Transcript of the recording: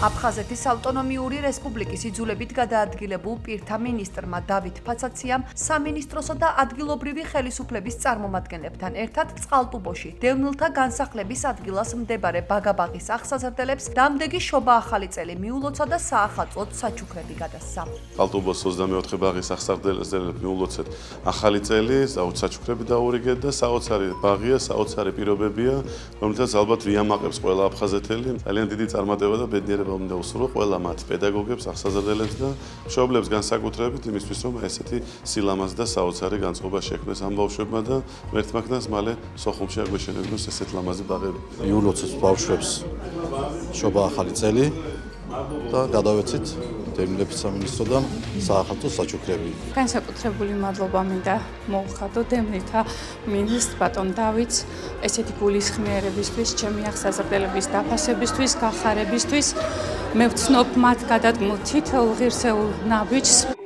აფხაზეთის ავტონომიური რესპუბლიკის იძულებით გადაადგილებულ პირთა მინისტრმა დავით ფაცაციამ სამინისტროსა და ადგილობრივი ხელისუფლების წარმომადგენლებთან ერთად წყალტუბოში დევნილთა განსახლების ადგილას მდებარე ბაგაბაღის აღსაზრდელებს დამდეგი შობა ახალი წელი მიულოცა და საახალწლოდ საჩუქრები გადასცა. წყალტუბოს 24 ბაღის აღსაზრდელებს მიულოცეთ ახალი წელი, საჩუქრები დაურიგეთ და საოცარი ბაღია, საოცარი პირობებია, რომელთაც ალბათ ვიამაყებს ყველა აფხაზეთელი. ძალიან დიდი წარმატება და ბედნიერება უნდა უსურვო ყველა მათ პედაგოგებს, აღსაზრდელებს და მშობლებს განსაკუთრებით იმისთვის, რომ ესეთი სილამაზი და საოცარი განწყობა შექმნეს ამ ბავშვებმა და ერთმანეთს მალე სოხუმში აგვეშენებინოს ესეთ ლამაზი ბაღები. მიულოცეთ ბავშვებს შობა ახალი წელი და გადავეცით დევნილების სამინისტროდან საახალწლო საჩუქრები. განსაკუთრებული მადლობა მინდა მოუხადო დევნილთა მინისტრ ბატონ დავითს ესეთი გულისხმიერებისთვის, ჩემი აღსაზრდელების დაფასებისთვის, გახარებისთვის. მე ვცნობ მათ გადადგმულ თითოეულ ღირსეულ ნაბიჯს.